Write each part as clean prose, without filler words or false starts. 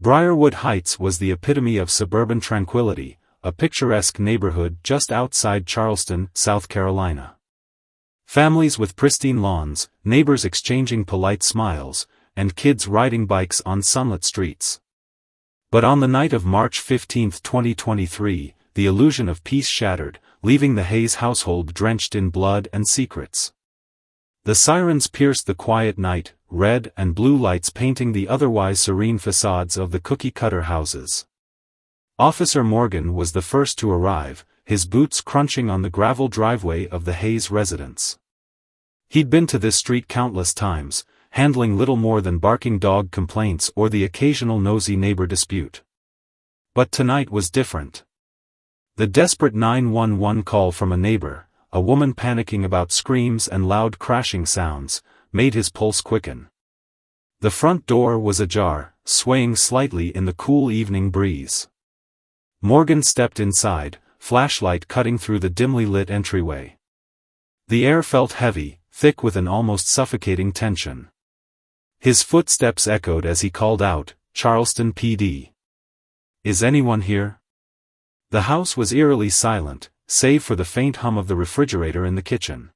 Briarwood Heights was the epitome of suburban tranquility, a picturesque neighborhood just outside Charleston, South Carolina. Families with pristine lawns, neighbors exchanging polite smiles, and kids riding bikes on sunlit streets. But on the night of March 15, 2023, the illusion of peace shattered, leaving the Hayes household drenched in blood and secrets. The sirens pierced the quiet night, red and blue lights painting the otherwise serene facades of the cookie-cutter houses. Officer Morgan was the first to arrive, his boots crunching on the gravel driveway of the Hayes residence. He'd been to this street countless times, handling little more than barking dog complaints or the occasional nosy neighbor dispute. But tonight was different. The desperate 911 call from a neighbor, a woman panicking about screams and loud crashing sounds, made his pulse quicken. The front door was ajar, swaying slightly in the cool evening breeze. Morgan stepped inside, flashlight cutting through the dimly lit entryway. The air felt heavy, thick with an almost suffocating tension. His footsteps echoed as he called out, "Charleston PD. Is anyone here?" The house was eerily silent, save for the faint hum of the refrigerator in the kitchen.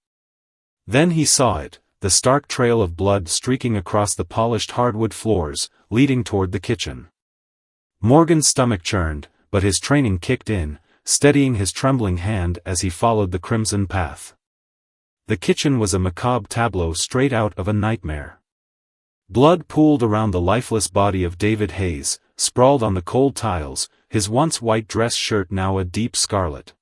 Then he saw it, the stark trail of blood streaking across the polished hardwood floors, leading toward the kitchen. Morgan's stomach churned, but his training kicked in, steadying his trembling hand as he followed the crimson path. The kitchen was a macabre tableau straight out of a nightmare. Blood pooled around the lifeless body of David Hayes, sprawled on the cold tiles, his once white dress shirt now a deep scarlet.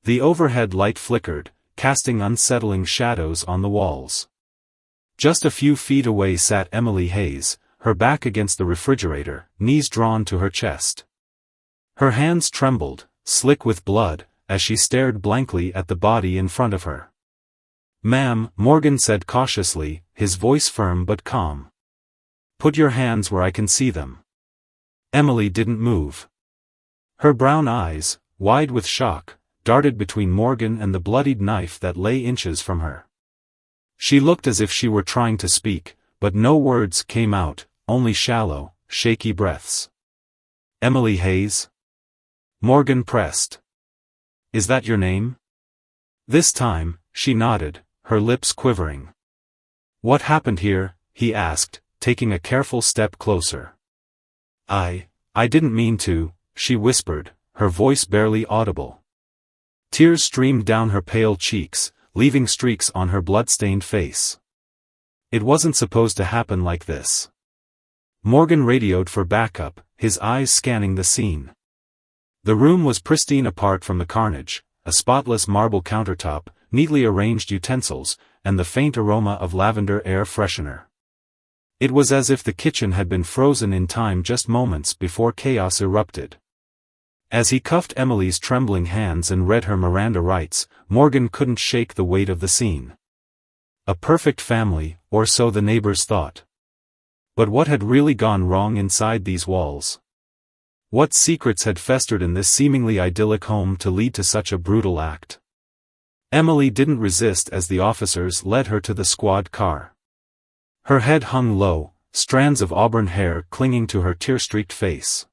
The overhead light flickered, casting unsettling shadows on the walls. Just a few feet away sat Emily Hayes, her back against the refrigerator, knees drawn to her chest. Her hands trembled, slick with blood, as she stared blankly at the body in front of her. "Ma'am," Morgan said cautiously, his voice firm but calm. "Put your hands where I can see them." Emily didn't move. Her brown eyes, wide with shock, darted between Morgan and the bloodied knife that lay inches from her. She looked as if she were trying to speak, but no words came out, only shallow, shaky breaths. "Emily Hayes?" Morgan pressed. "Is that your name?" This time, she nodded, her lips quivering. "What happened here?" he asked, taking a careful step closer. I didn't mean to," she whispered, her voice barely audible. Tears streamed down her pale cheeks, leaving streaks on her blood-stained face. "It wasn't supposed to happen like this." Morgan radioed for backup, his eyes scanning the scene. The room was pristine apart from the carnage, a spotless marble countertop, neatly arranged utensils, and the faint aroma of lavender air freshener. It was as if the kitchen had been frozen in time just moments before chaos erupted. As he cuffed Emily's trembling hands and read her Miranda rights, Morgan couldn't shake the weight of the scene. A perfect family, or so the neighbors thought. But what had really gone wrong inside these walls? What secrets had festered in this seemingly idyllic home to lead to such a brutal act? Emily didn't resist as the officers led her to the squad car. Her head hung low, strands of auburn hair clinging to her tear-streaked face.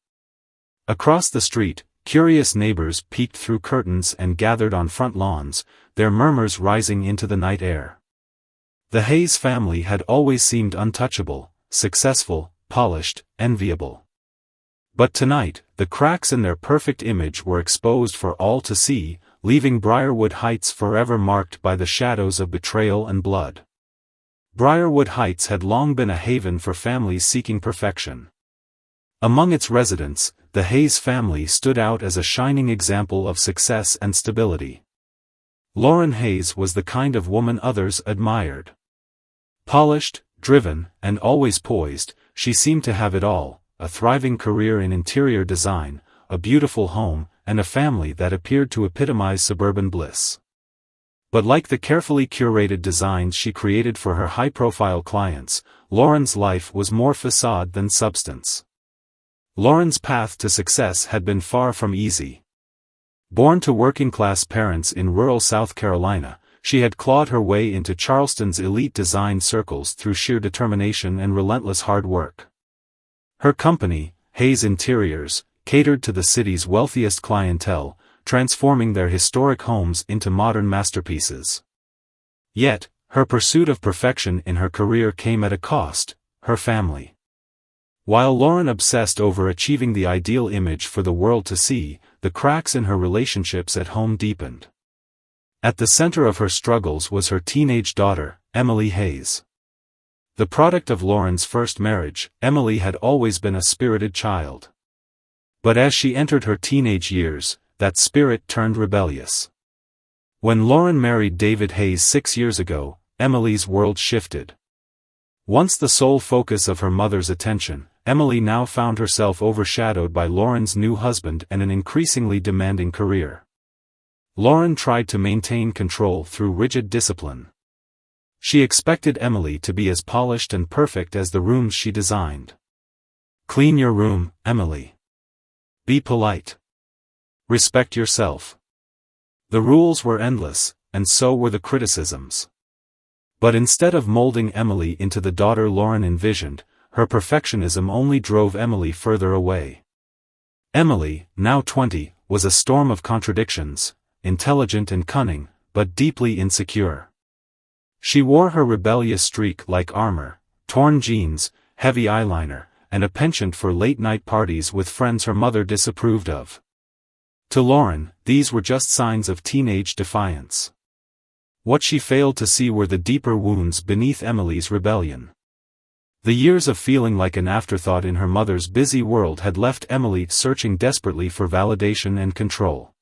Across the street, curious neighbors peeked through curtains and gathered on front lawns, their murmurs rising into the night air. The Hayes family had always seemed untouchable, successful, polished, enviable. But tonight, the cracks in their perfect image were exposed for all to see, leaving Briarwood Heights forever marked by the shadows of betrayal and blood. Briarwood Heights had long been a haven for families seeking perfection. Among its residents, the Hayes family stood out as a shining example of success and stability. Lauren Hayes was the kind of woman others admired. Polished, driven, and always poised, she seemed to have it all, a thriving career in interior design, a beautiful home, and a family that appeared to epitomize suburban bliss. But like the carefully curated designs she created for her high-profile clients, Lauren's life was more facade than substance. Lauren's path to success had been far from easy. Born to working-class parents in rural South Carolina, she had clawed her way into Charleston's elite design circles through sheer determination and relentless hard work. Her company, Hayes Interiors, catered to the city's wealthiest clientele, transforming their historic homes into modern masterpieces. Yet, her pursuit of perfection in her career came at a cost: her family. While Lauren obsessed over achieving the ideal image for the world to see, the cracks in her relationships at home deepened. At the center of her struggles was her teenage daughter, Emily Hayes. The product of Lauren's first marriage, Emily had always been a spirited child. But as she entered her teenage years, that spirit turned rebellious. When Lauren married David Hayes 6 years ago, Emily's world shifted. Once the sole focus of her mother's attention, Emily now found herself overshadowed by Lauren's new husband and an increasingly demanding career. Lauren tried to maintain control through rigid discipline. She expected Emily to be as polished and perfect as the rooms she designed. Clean your room, Emily. Be polite. Respect yourself. The rules were endless, and so were the criticisms. But instead of molding Emily into the daughter Lauren envisioned, her perfectionism only drove Emily further away. Emily, now 20, was a storm of contradictions, intelligent and cunning, but deeply insecure. She wore her rebellious streak like armor, torn jeans, heavy eyeliner, and a penchant for late-night parties with friends her mother disapproved of. To Lauren, these were just signs of teenage defiance. What she failed to see were the deeper wounds beneath Emily's rebellion. The years of feeling like an afterthought in her mother's busy world had left Emily searching desperately for validation and control.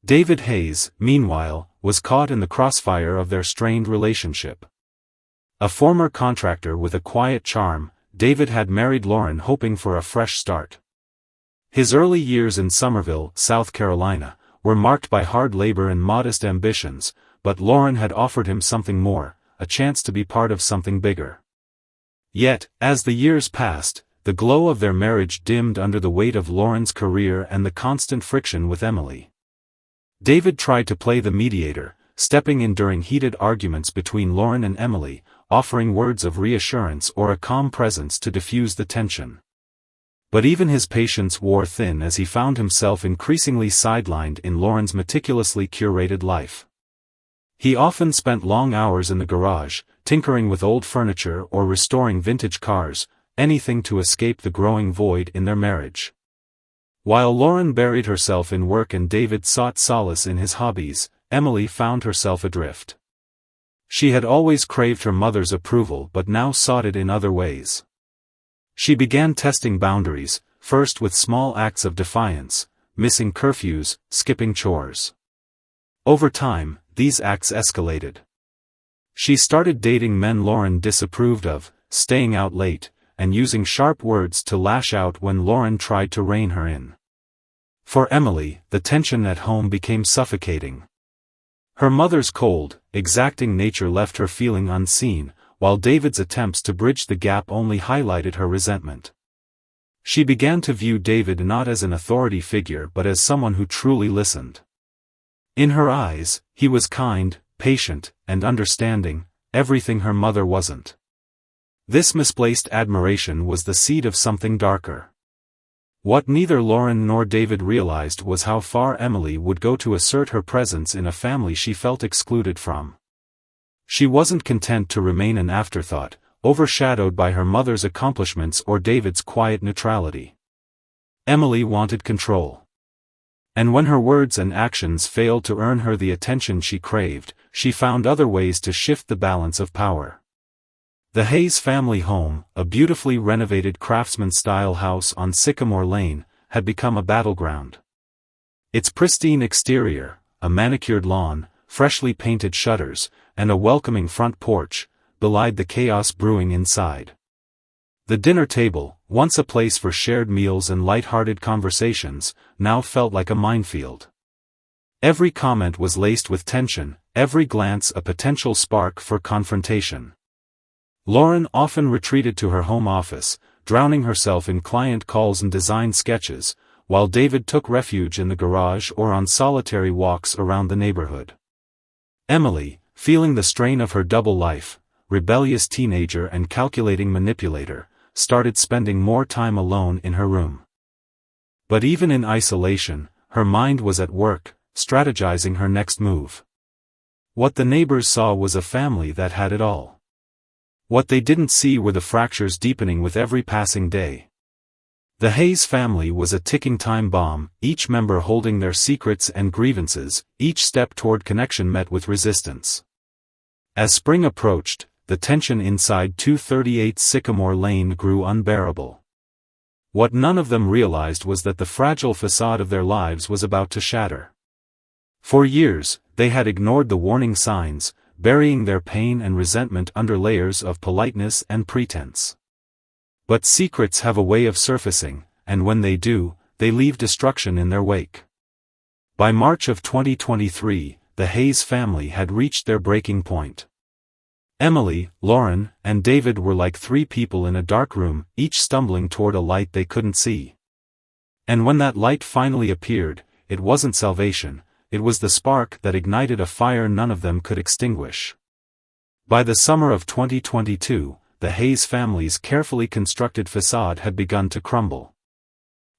David Hayes, meanwhile, was caught in the crossfire of their strained relationship. A former contractor with a quiet charm, David had married Lauren hoping for a fresh start. His early years in Summerville, South Carolina, were marked by hard labor and modest ambitions, but Lauren had offered him something more, a chance to be part of something bigger. Yet, as the years passed, the glow of their marriage dimmed under the weight of Lauren's career and the constant friction with Emily. David tried to play the mediator, stepping in during heated arguments between Lauren and Emily, offering words of reassurance or a calm presence to diffuse the tension. But even his patience wore thin as he found himself increasingly sidelined in Lauren's meticulously curated life. He often spent long hours in the garage, tinkering with old furniture or restoring vintage cars, anything to escape the growing void in their marriage. While Lauren buried herself in work and David sought solace in his hobbies, Emily found herself adrift. She had always craved her mother's approval but now sought it in other ways. She began testing boundaries, first with small acts of defiance, missing curfews, skipping chores. Over time, these acts escalated. She started dating men Lauren disapproved of, staying out late, and using sharp words to lash out when Lauren tried to rein her in. For Emily, the tension at home became suffocating. Her mother's cold, exacting nature left her feeling unseen, while David's attempts to bridge the gap only highlighted her resentment. She began to view David not as an authority figure but as someone who truly listened. In her eyes, he was kind, patient, and understanding, everything her mother wasn't. This misplaced admiration was the seed of something darker. What neither Lauren nor David realized was how far Emily would go to assert her presence in a family she felt excluded from. She wasn't content to remain an afterthought, overshadowed by her mother's accomplishments or David's quiet neutrality. Emily wanted control. And when her words and actions failed to earn her the attention she craved, she found other ways to shift the balance of power. The Hayes family home, a beautifully renovated craftsman-style house on Sycamore Lane, had become a battleground. Its pristine exterior, a manicured lawn, freshly painted shutters, and a welcoming front porch, belied the chaos brewing inside. The dinner table, once a place for shared meals and light-hearted conversations, now felt like a minefield. Every comment was laced with tension, every glance a potential spark for confrontation. Lauren often retreated to her home office, drowning herself in client calls and design sketches, while David took refuge in the garage or on solitary walks around the neighborhood. Emily, feeling the strain of her double life, rebellious teenager and calculating manipulator, started spending more time alone in her room. But even in isolation, her mind was at work, strategizing her next move. What the neighbors saw was a family that had it all. What they didn't see were the fractures deepening with every passing day. The Hayes family was a ticking time bomb, each member holding their secrets and grievances, each step toward connection met with resistance. As spring approached, the tension inside 238 Sycamore Lane grew unbearable. What none of them realized was that the fragile facade of their lives was about to shatter. For years, they had ignored the warning signs, burying their pain and resentment under layers of politeness and pretense. But secrets have a way of surfacing, and when they do, they leave destruction in their wake. By March of 2023, the Hayes family had reached their breaking point. Emily, Lauren, and David were like three people in a dark room, each stumbling toward a light they couldn't see. And when that light finally appeared, it wasn't salvation, it was the spark that ignited a fire none of them could extinguish. By the summer of 2022, the Hayes family's carefully constructed facade had begun to crumble.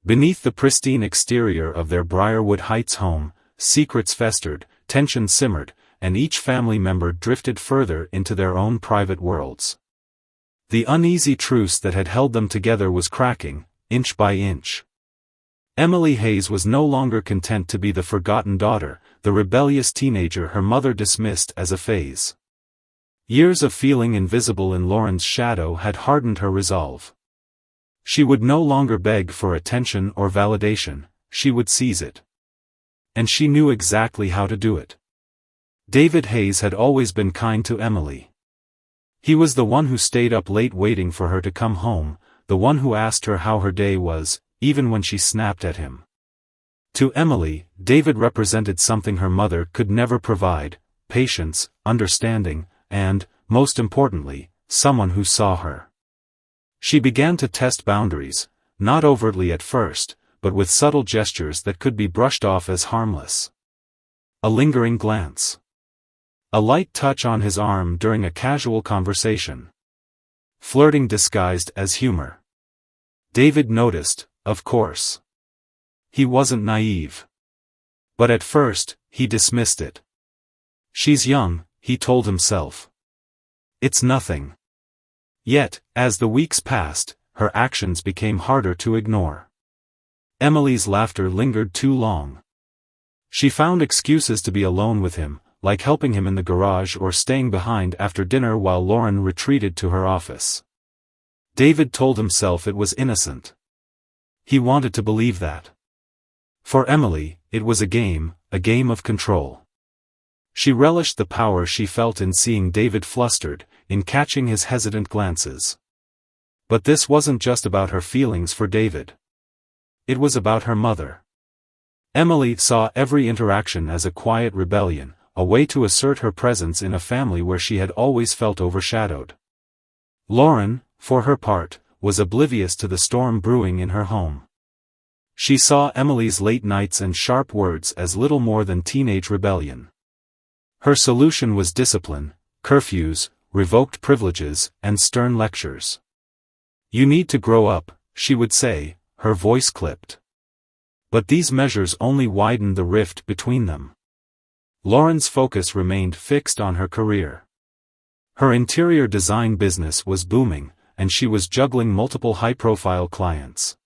Beneath the pristine exterior of their Briarwood Heights home, secrets festered, tension simmered, and each family member drifted further into their own private worlds. The uneasy truce that had held them together was cracking, inch by inch. Emily Hayes was no longer content to be the forgotten daughter, the rebellious teenager her mother dismissed as a phase. Years of feeling invisible in Lauren's shadow had hardened her resolve. She would no longer beg for attention or validation, she would seize it. And she knew exactly how to do it. David Hayes had always been kind to Emily. He was the one who stayed up late waiting for her to come home, the one who asked her how her day was, even when she snapped at him. To Emily, David represented something her mother could never provide: patience, understanding, and, most importantly, someone who saw her. She began to test boundaries, not overtly at first, but with subtle gestures that could be brushed off as harmless. A lingering glance. A light touch on his arm during a casual conversation. Flirting disguised as humor. David noticed, of course. He wasn't naive. But at first, he dismissed it. She's young, he told himself. It's nothing. Yet, as the weeks passed, her actions became harder to ignore. Emily's laughter lingered too long. She found excuses to be alone with him, like helping him in the garage or staying behind after dinner while Lauren retreated to her office. David told himself it was innocent. He wanted to believe that. For Emily, it was a game of control. She relished the power she felt in seeing David flustered, in catching his hesitant glances. But this wasn't just about her feelings for David. It was about her mother. Emily saw every interaction as a quiet rebellion, a way to assert her presence in a family where she had always felt overshadowed. Lauren, for her part, was oblivious to the storm brewing in her home. She saw Emily's late nights and sharp words as little more than teenage rebellion. Her solution was discipline, curfews, revoked privileges, and stern lectures. "You need to grow up," she would say, her voice clipped. But these measures only widened the rift between them. Lauren's focus remained fixed on her career. Her interior design business was booming, and she was juggling multiple high-profile clients.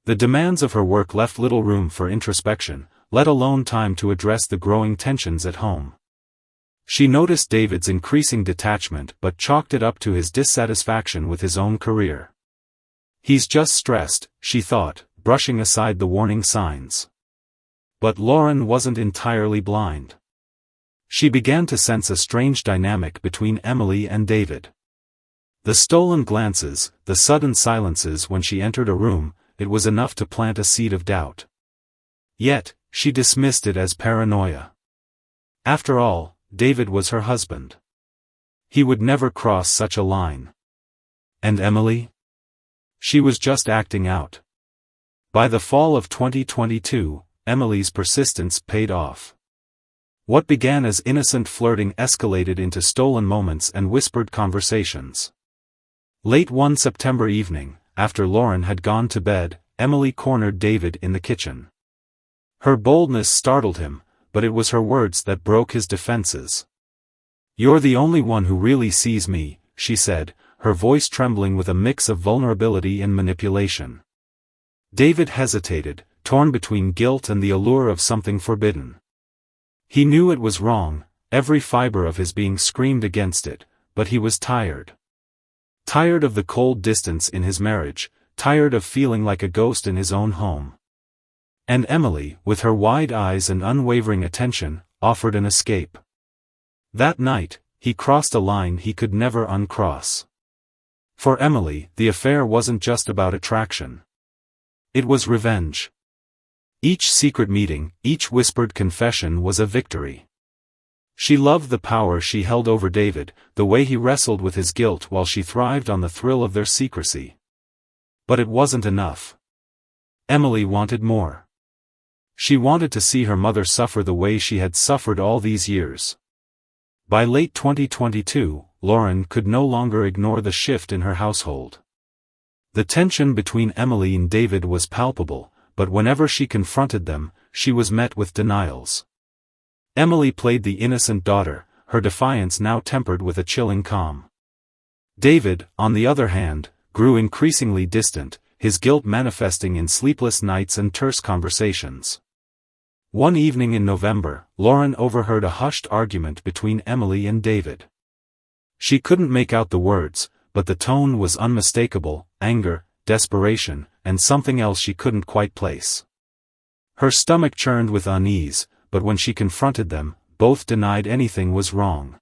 The demands of her work left little room for introspection, let alone time to address the growing tensions at home. She noticed David's increasing detachment but chalked it up to his dissatisfaction with his own career. "He's just stressed," she thought, brushing aside the warning signs. But Lauren wasn't entirely blind. She began to sense a strange dynamic between Emily and David. The stolen glances, the sudden silences when she entered a room, it was enough to plant a seed of doubt. Yet, she dismissed it as paranoia. After all, David was her husband. He would never cross such a line. And Emily? She was just acting out. By the fall of 2022, Emily's persistence paid off. What began as innocent flirting escalated into stolen moments and whispered conversations. Late one September evening, after Lauren had gone to bed, Emily cornered David in the kitchen. Her boldness startled him, but it was her words that broke his defenses. "You're the only one who really sees me," she said, her voice trembling with a mix of vulnerability and manipulation. David hesitated, torn between guilt and the allure of something forbidden. He knew it was wrong, every fiber of his being screamed against it, but he was tired. Tired of the cold distance in his marriage, tired of feeling like a ghost in his own home. And Emily, with her wide eyes and unwavering attention, offered an escape. That night, he crossed a line he could never uncross. For Emily, the affair wasn't just about attraction. It was revenge. Each secret meeting, each whispered confession was a victory. She loved the power she held over David, the way he wrestled with his guilt while she thrived on the thrill of their secrecy. But it wasn't enough. Emily wanted more. She wanted to see her mother suffer the way she had suffered all these years. By late 2022, Lauren could no longer ignore the shift in her household. The tension between Emily and David was palpable, but whenever she confronted them, she was met with denials. Emily played the innocent daughter, her defiance now tempered with a chilling calm. David, on the other hand, grew increasingly distant, his guilt manifesting in sleepless nights and terse conversations. One evening in November, Lauren overheard a hushed argument between Emily and David. She couldn't make out the words, but the tone was unmistakable: anger, desperation, and something else she couldn't quite place. Her stomach churned with unease, but when she confronted them, both denied anything was wrong.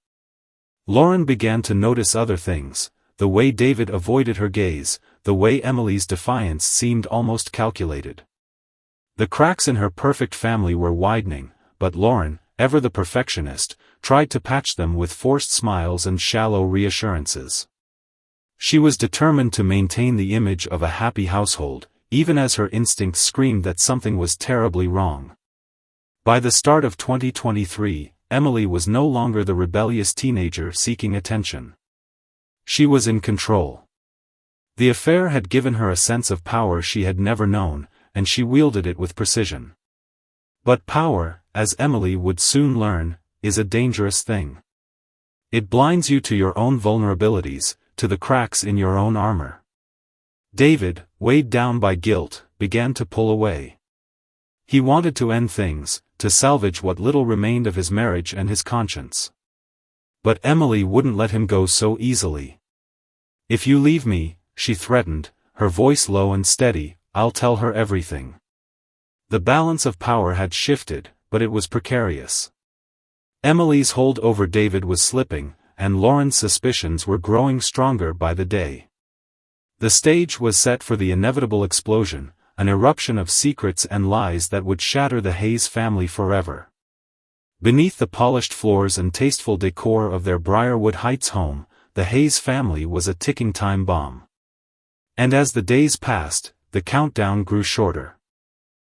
Lauren began to notice other things: the way David avoided her gaze, the way Emily's defiance seemed almost calculated. The cracks in her perfect family were widening, but Lauren, ever the perfectionist, tried to patch them with forced smiles and shallow reassurances. She was determined to maintain the image of a happy household, even as her instincts screamed that something was terribly wrong. By the start of 2023, Emily was no longer the rebellious teenager seeking attention. She was in control. The affair had given her a sense of power she had never known, and she wielded it with precision. But power, as Emily would soon learn, is a dangerous thing. It blinds you to your own vulnerabilities, to the cracks in your own armor. David, weighed down by guilt, began to pull away. He wanted to end things, to salvage what little remained of his marriage and his conscience. But Emily wouldn't let him go so easily. "If you leave me," she threatened, her voice low and steady, "I'll tell her everything." The balance of power had shifted, but it was precarious. Emily's hold over David was slipping, and Lauren's suspicions were growing stronger by the day. The stage was set for the inevitable explosion, an eruption of secrets and lies that would shatter the Hayes family forever. Beneath the polished floors and tasteful decor of their Briarwood Heights home, the Hayes family was a ticking time bomb. And as the days passed, the countdown grew shorter.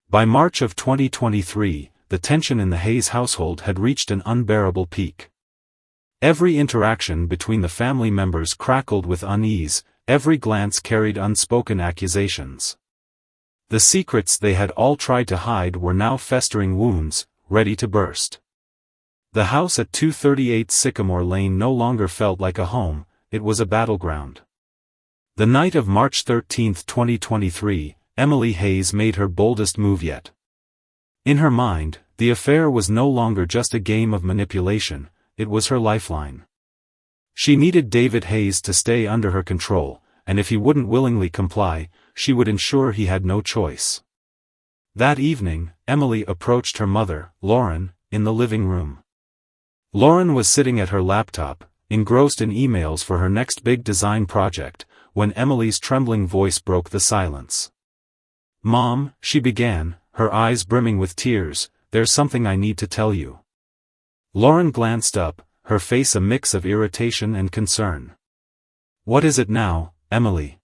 By March of 2023, the tension in the Hayes household had reached an unbearable peak. Every interaction between the family members crackled with unease, every glance carried unspoken accusations. The secrets they had all tried to hide were now festering wounds, ready to burst. The house at 238 Sycamore Lane no longer felt like a home, it was a battleground. The night of March 13, 2023, Emily Hayes made her boldest move yet. In her mind, the affair was no longer just a game of manipulation, it was her lifeline. She needed David Hayes to stay under her control, and if he wouldn't willingly comply, she would ensure he had no choice. That evening, Emily approached her mother, Lauren, in the living room. Lauren was sitting at her laptop, engrossed in emails for her next big design project, when Emily's trembling voice broke the silence. "Mom," she began, her eyes brimming with tears, "there's something I need to tell you." Lauren glanced up, her face a mix of irritation and concern. "What is it now, Emily?"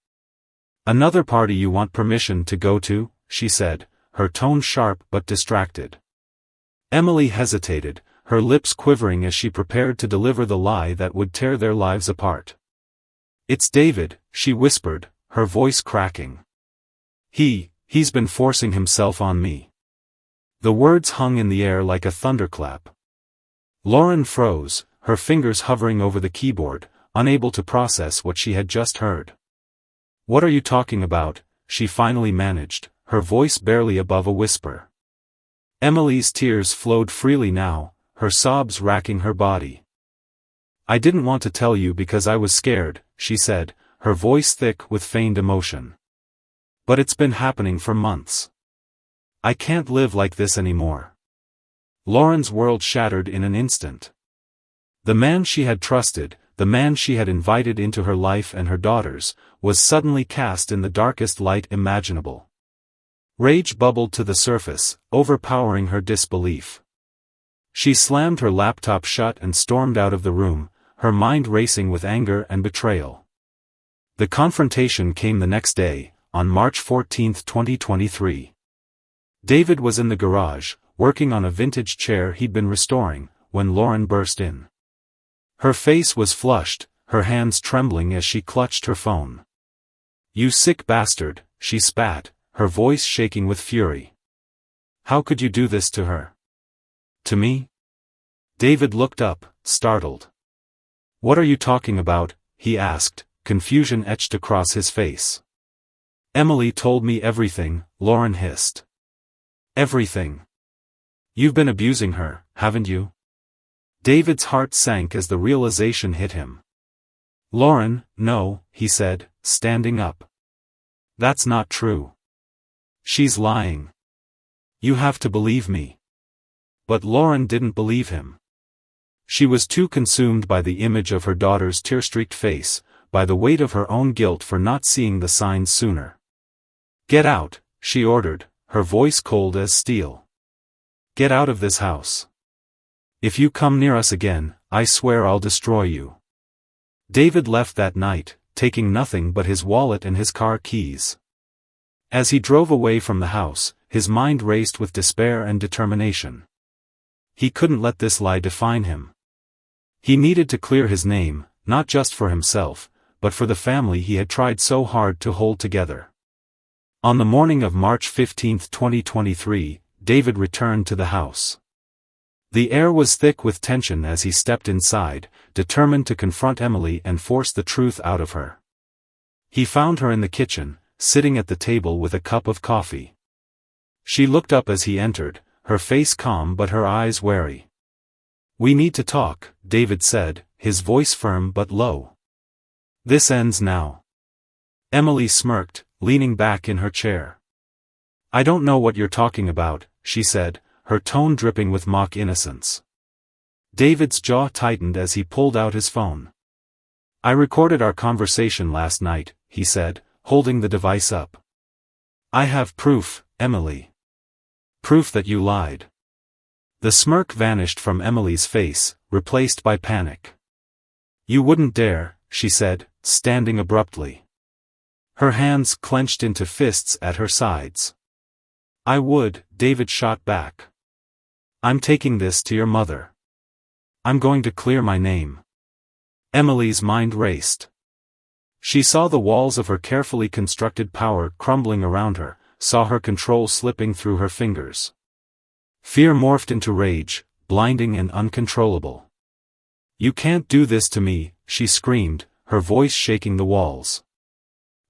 "Another party you want permission to go to?" she said, her tone sharp but distracted. Emily hesitated, her lips quivering as she prepared to deliver the lie that would tear their lives apart. It's David, she whispered, her voice cracking. He's been forcing himself on me. The words hung in the air like a thunderclap. Lauren froze, her fingers hovering over the keyboard, unable to process what she had just heard. What are you talking about? She finally managed, her voice barely above a whisper. Emily's tears flowed freely now, her sobs racking her body. I didn't want to tell you because I was scared, she said, her voice thick with feigned emotion. But it's been happening for months. I can't live like this anymore. Lauren's world shattered in an instant. The man she had trusted, the man she had invited into her life and her daughters, was suddenly cast in the darkest light imaginable. Rage bubbled to the surface, overpowering her disbelief. She slammed her laptop shut and stormed out of the room, her mind racing with anger and betrayal. The confrontation came the next day, on March 14, 2023. David was in the garage, working on a vintage chair he'd been restoring, when Lauren burst in. Her face was flushed, her hands trembling as she clutched her phone. You sick bastard, she spat, her voice shaking with fury. How could you do this to her? To me? David looked up, startled. What are you talking about? He asked, confusion etched across his face. Emily told me everything, Lauren hissed. Everything. You've been abusing her, haven't you? David's heart sank as the realization hit him. Lauren, no, he said, standing up. That's not true. She's lying. You have to believe me. But Lauren didn't believe him. She was too consumed by the image of her daughter's tear-streaked face, by the weight of her own guilt for not seeing the signs sooner. Get out, she ordered, her voice cold as steel. Get out of this house. If you come near us again, I swear I'll destroy you. David left that night, taking nothing but his wallet and his car keys. As he drove away from the house, his mind raced with despair and determination. He couldn't let this lie define him. He needed to clear his name, not just for himself, but for the family he had tried so hard to hold together. On the morning of March 15, 2023, David returned to the house. The air was thick with tension as he stepped inside, determined to confront Emily and force the truth out of her. He found her in the kitchen, sitting at the table with a cup of coffee. She looked up as he entered, her face calm but her eyes wary. We need to talk, David said, his voice firm but low. This ends now. Emily smirked, leaning back in her chair. I don't know what you're talking about, she said, her tone dripping with mock innocence. David's jaw tightened as he pulled out his phone. I recorded our conversation last night, he said, holding the device up. I have proof, Emily. Proof that you lied. The smirk vanished from Emily's face, replaced by panic. You wouldn't dare, she said, standing abruptly. Her hands clenched into fists at her sides. I would, David shot back. I'm taking this to your mother. I'm going to clear my name. Emily's mind raced. She saw the walls of her carefully constructed power crumbling around her, saw her control slipping through her fingers. Fear morphed into rage, blinding and uncontrollable. You can't do this to me, she screamed, her voice shaking the walls.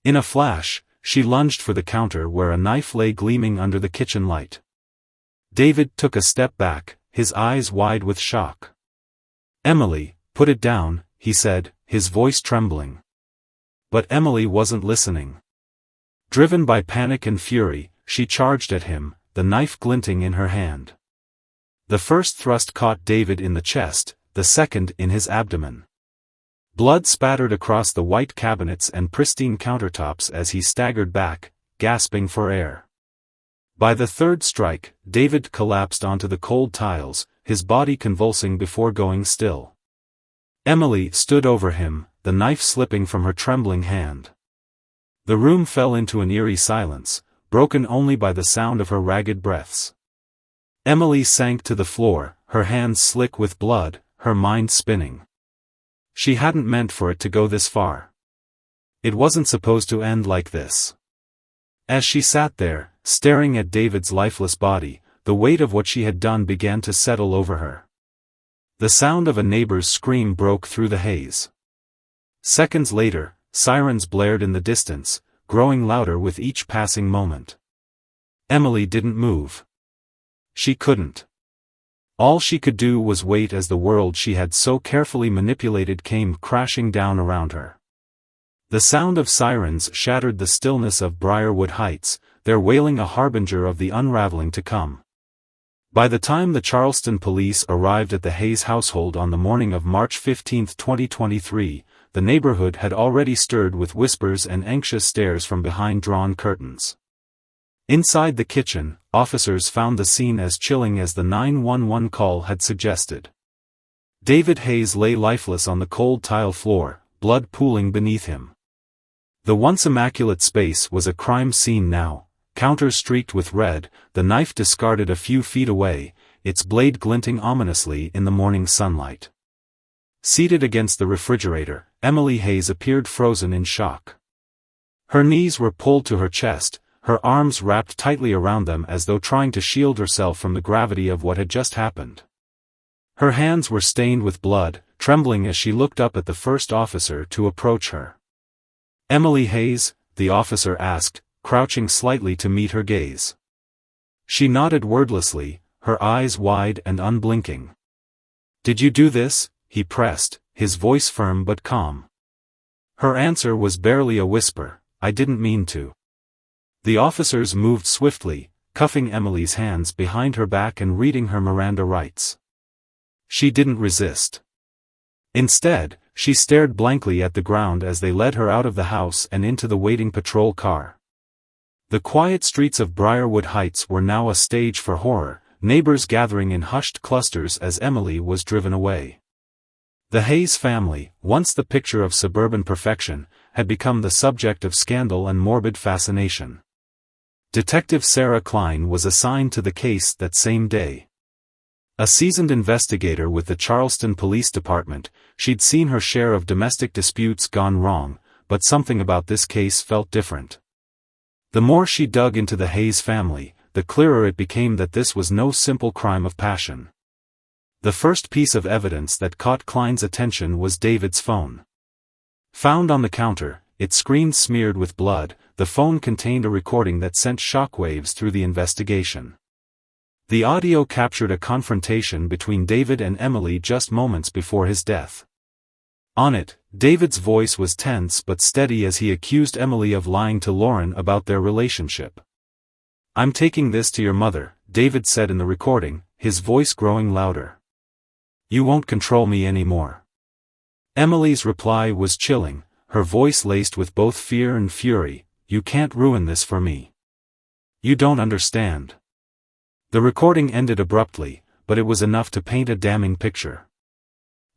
In a flash, she lunged for the counter where a knife lay gleaming under the kitchen light. David took a step back, his eyes wide with shock. Emily, put it down, he said, his voice trembling. But Emily wasn't listening. Driven by panic and fury, she charged at him, the knife glinting in her hand. The first thrust caught David in the chest, the second in his abdomen. Blood spattered across the white cabinets and pristine countertops as he staggered back, gasping for air. By the third strike, David collapsed onto the cold tiles, his body convulsing before going still. Emily stood over him, the knife slipping from her trembling hand. The room fell into an eerie silence, broken only by the sound of her ragged breaths. Emily sank to the floor, her hands slick with blood, her mind spinning. She hadn't meant for it to go this far. It wasn't supposed to end like this. As she sat there, staring at David's lifeless body, the weight of what she had done began to settle over her. The sound of a neighbor's scream broke through the haze. Seconds later, sirens blared in the distance, growing louder with each passing moment. Emily didn't move. She couldn't. All she could do was wait as the world she had so carefully manipulated came crashing down around her. The sound of sirens shattered the stillness of Briarwood Heights, their wailing a harbinger of the unraveling to come. By the time the Charleston police arrived at the Hayes household on the morning of March 15, 2023, the neighborhood had already stirred with whispers and anxious stares from behind drawn curtains. Inside the kitchen, officers found the scene as chilling as the 911 call had suggested. David Hayes lay lifeless on the cold tile floor, blood pooling beneath him. The once immaculate space was a crime scene now, counters streaked with red, the knife discarded a few feet away, its blade glinting ominously in the morning sunlight. Seated against the refrigerator, Emily Hayes appeared frozen in shock. Her knees were pulled to her chest, her arms wrapped tightly around them as though trying to shield herself from the gravity of what had just happened. Her hands were stained with blood, trembling as she looked up at the first officer to approach her. "Emily Hayes?" the officer asked, crouching slightly to meet her gaze. She nodded wordlessly, her eyes wide and unblinking. "Did you do this?" he pressed, his voice firm but calm. Her answer was barely a whisper, "I didn't mean to." The officers moved swiftly, cuffing Emily's hands behind her back and reading her Miranda rights. She didn't resist. Instead, she stared blankly at the ground as they led her out of the house and into the waiting patrol car. The quiet streets of Briarwood Heights were now a stage for horror, neighbors gathering in hushed clusters as Emily was driven away. The Hayes family, once the picture of suburban perfection, had become the subject of scandal and morbid fascination. Detective Sarah Klein was assigned to the case that same day. A seasoned investigator with the Charleston Police Department, she'd seen her share of domestic disputes gone wrong, but something about this case felt different. The more she dug into the Hayes family, the clearer it became that this was no simple crime of passion. The first piece of evidence that caught Klein's attention was David's phone. Found on the counter, its screen smeared with blood, the phone contained a recording that sent shockwaves through the investigation. The audio captured a confrontation between David and Emily just moments before his death. On it, David's voice was tense but steady as he accused Emily of lying to Lauren about their relationship. "I'm taking this to your mother," David said in the recording, his voice growing louder. "You won't control me anymore." Emily's reply was chilling, her voice laced with both fear and fury. "You can't ruin this for me. You don't understand." The recording ended abruptly, but it was enough to paint a damning picture.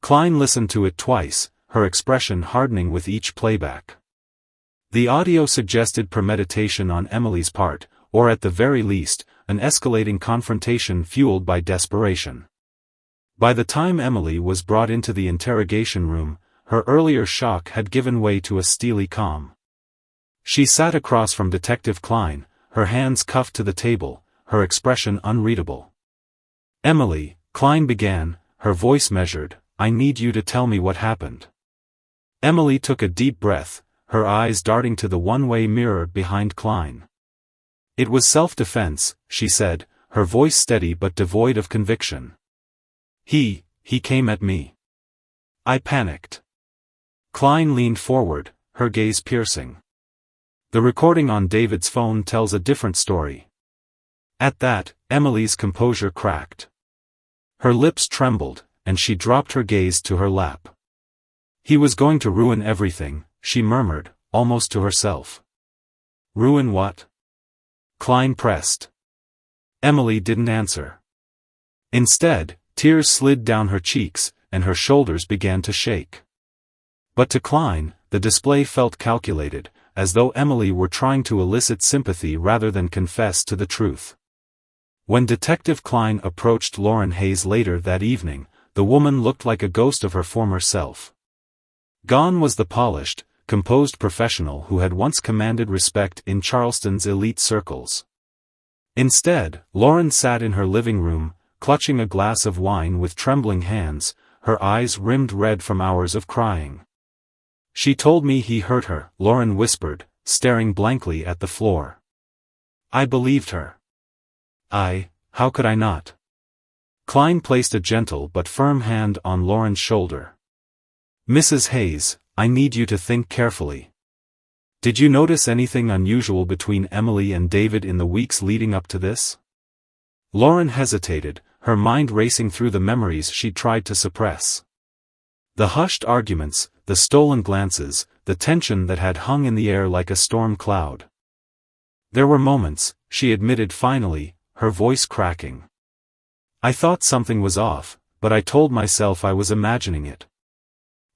Klein listened to it twice, her expression hardening with each playback. The audio suggested premeditation on Emily's part, or at the very least, an escalating confrontation fueled by desperation. By the time Emily was brought into the interrogation room, her earlier shock had given way to a steely calm. She sat across from Detective Klein, her hands cuffed to the table, her expression unreadable. "Emily," Klein began, her voice measured, "I need you to tell me what happened." Emily took a deep breath, her eyes darting to the one-way mirror behind Klein. "It was self-defense," she said, her voice steady but devoid of conviction. He came at me. I panicked." Klein leaned forward, her gaze piercing. The recording on David's phone tells a different story. At that, Emily's composure cracked. Her lips trembled, and she dropped her gaze to her lap. "He was going to ruin everything," she murmured, almost to herself. "Ruin what?" Klein pressed. Emily didn't answer. Instead, tears slid down her cheeks, and her shoulders began to shake. But to Klein, the display felt calculated, as though Emily were trying to elicit sympathy rather than confess to the truth. When Detective Klein approached Lauren Hayes later that evening, the woman looked like a ghost of her former self. Gone was the polished, composed professional who had once commanded respect in Charleston's elite circles. Instead, Lauren sat in her living room, clutching a glass of wine with trembling hands, her eyes rimmed red from hours of crying. "She told me he hurt her," Lauren whispered, staring blankly at the floor. "I believed her. How could I not?" Klein placed a gentle but firm hand on Lauren's shoulder. "Mrs. Hayes, I need you to think carefully. Did you notice anything unusual between Emily and David in the weeks leading up to this?" Lauren hesitated, her mind racing through the memories she tried to suppress. The hushed arguments, the stolen glances, the tension that had hung in the air like a storm cloud. "There were moments," she admitted finally, her voice cracking. "I thought something was off, but I told myself I was imagining it.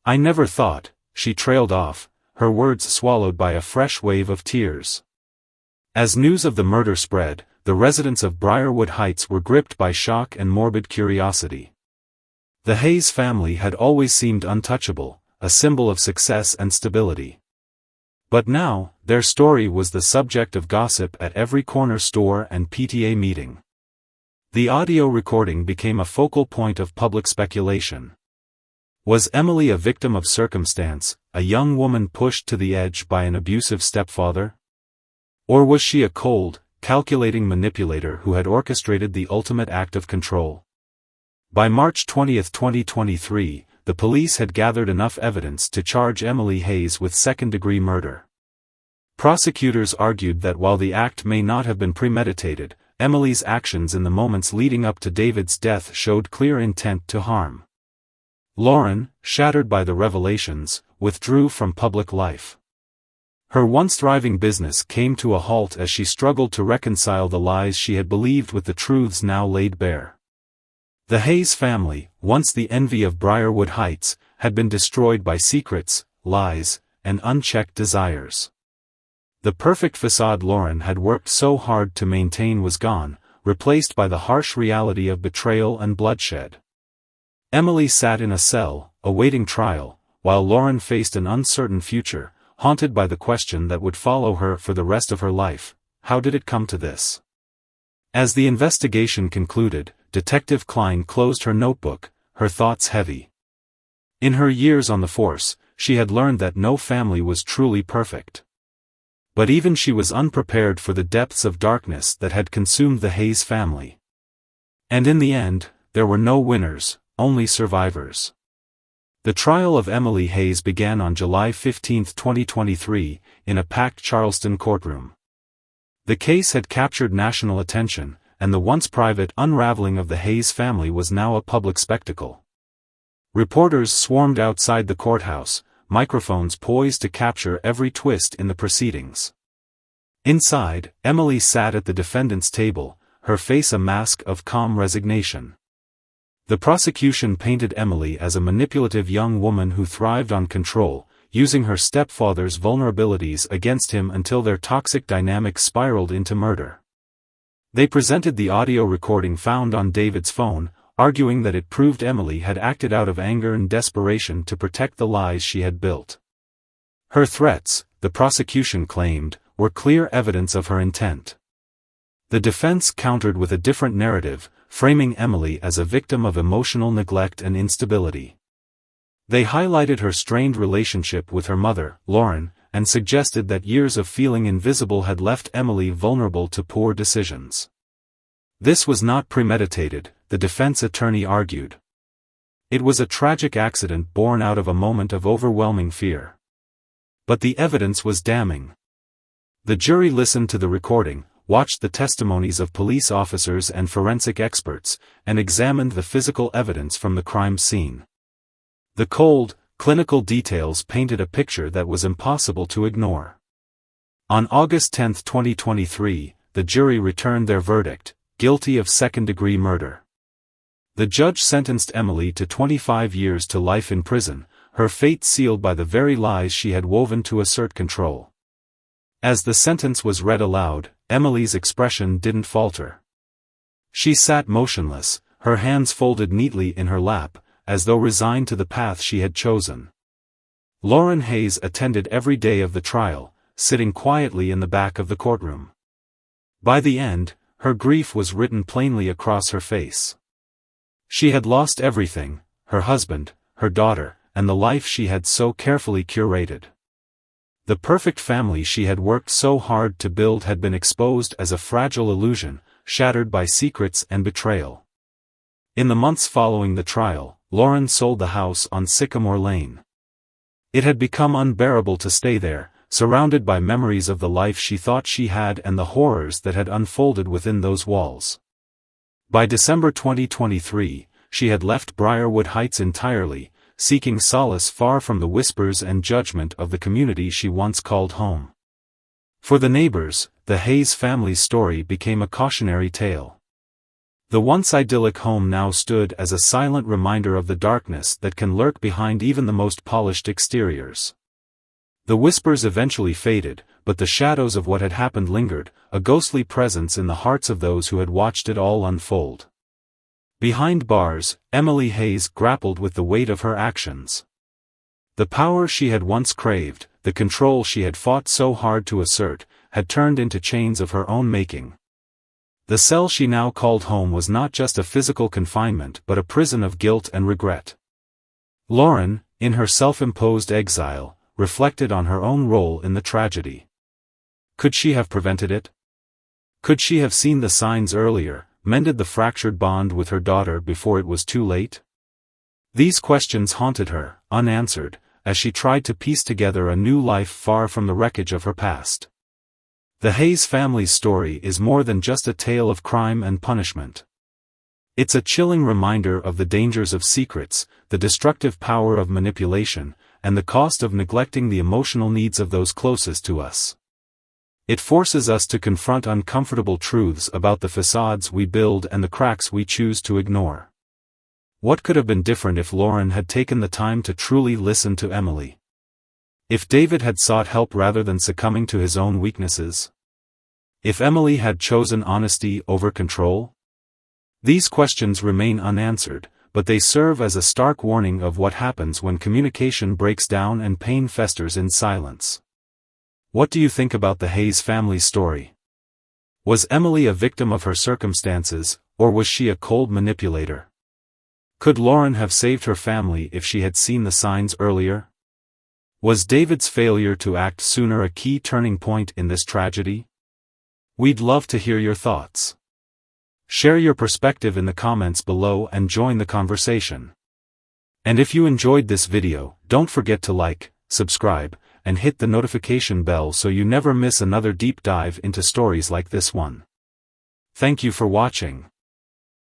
I never thought," she trailed off, her words swallowed by a fresh wave of tears. As news of the murder spread, the residents of Briarwood Heights were gripped by shock and morbid curiosity. The Hayes family had always seemed untouchable, a symbol of success and stability. But now, their story was the subject of gossip at every corner store and PTA meeting. The audio recording became a focal point of public speculation. Was Emily a victim of circumstance, a young woman pushed to the edge by an abusive stepfather? Or was she a cold, calculating manipulator who had orchestrated the ultimate act of control? By March 20, 2023, the police had gathered enough evidence to charge Emily Hayes with second-degree murder. Prosecutors argued that while the act may not have been premeditated, Emily's actions in the moments leading up to David's death showed clear intent to harm. Lauren, shattered by the revelations, withdrew from public life. Her once thriving business came to a halt as she struggled to reconcile the lies she had believed with the truths now laid bare. The Hayes family, once the envy of Briarwood Heights, had been destroyed by secrets, lies, and unchecked desires. The perfect facade Lauren had worked so hard to maintain was gone, replaced by the harsh reality of betrayal and bloodshed. Emily sat in a cell, awaiting trial, while Lauren faced an uncertain future, haunted by the question that would follow her for the rest of her life: how did it come to this? As the investigation concluded, Detective Klein closed her notebook, her thoughts heavy. In her years on the force, she had learned that no family was truly perfect. But even she was unprepared for the depths of darkness that had consumed the Hayes family. And in the end, there were no winners, only survivors. The trial of Emily Hayes began on July 15, 2023, in a packed Charleston courtroom. The case had captured national attention, and the once private unraveling of the Hayes family was now a public spectacle. Reporters swarmed outside the courthouse, microphones poised to capture every twist in the proceedings. Inside, Emily sat at the defendant's table, her face a mask of calm resignation. The prosecution painted Emily as a manipulative young woman who thrived on control, using her stepfather's vulnerabilities against him until their toxic dynamic spiraled into murder. They presented the audio recording found on David's phone, arguing that it proved Emily had acted out of anger and desperation to protect the lies she had built. Her threats, the prosecution claimed, were clear evidence of her intent. The defense countered with a different narrative, framing Emily as a victim of emotional neglect and instability. They highlighted her strained relationship with her mother, Lauren, and suggested that years of feeling invisible had left Emily vulnerable to poor decisions. This was not premeditated, the defense attorney argued. It was a tragic accident born out of a moment of overwhelming fear. But the evidence was damning. The jury listened to the recording, watched the testimonies of police officers and forensic experts, and examined the physical evidence from the crime scene. The cold, clinical details painted a picture that was impossible to ignore. On August 10, 2023, the jury returned their verdict: guilty of second-degree murder. The judge sentenced Emily to 25 years to life in prison, her fate sealed by the very lies she had woven to assert control. As the sentence was read aloud, Emily's expression didn't falter. She sat motionless, her hands folded neatly in her lap, as though resigned to the path she had chosen. Lauren Hayes attended every day of the trial, sitting quietly in the back of the courtroom. By the end, her grief was written plainly across her face. She had lost everything, her husband, her daughter, and the life she had so carefully curated. The perfect family she had worked so hard to build had been exposed as a fragile illusion, shattered by secrets and betrayal. In the months following the trial, Lauren sold the house on Sycamore Lane. It had become unbearable to stay there, surrounded by memories of the life she thought she had and the horrors that had unfolded within those walls. By December 2023, she had left Briarwood Heights entirely, seeking solace far from the whispers and judgment of the community she once called home. For the neighbors, the Hayes family's story became a cautionary tale. The once idyllic home now stood as a silent reminder of the darkness that can lurk behind even the most polished exteriors. The whispers eventually faded, but the shadows of what had happened lingered, a ghostly presence in the hearts of those who had watched it all unfold. Behind bars, Emily Hayes grappled with the weight of her actions. The power she had once craved, the control she had fought so hard to assert, had turned into chains of her own making. The cell she now called home was not just a physical confinement but a prison of guilt and regret. Lauren, in her self-imposed exile, reflected on her own role in the tragedy. Could she have prevented it? Could she have seen the signs earlier, mended the fractured bond with her daughter before it was too late? These questions haunted her, unanswered, as she tried to piece together a new life far from the wreckage of her past. The Hayes family's story is more than just a tale of crime and punishment. It's a chilling reminder of the dangers of secrets, the destructive power of manipulation, and the cost of neglecting the emotional needs of those closest to us. It forces us to confront uncomfortable truths about the facades we build and the cracks we choose to ignore. What could have been different if Lauren had taken the time to truly listen to Emily? If David had sought help rather than succumbing to his own weaknesses? If Emily had chosen honesty over control? These questions remain unanswered, but they serve as a stark warning of what happens when communication breaks down and pain festers in silence. What do you think about the Hayes family's story? Was Emily a victim of her circumstances, or was she a cold manipulator? Could Lauren have saved her family if she had seen the signs earlier? Was David's failure to act sooner a key turning point in this tragedy? We'd love to hear your thoughts. Share your perspective in the comments below and join the conversation. And if you enjoyed this video, don't forget to like, subscribe, and hit the notification bell so you never miss another deep dive into stories like this one. Thank you for watching.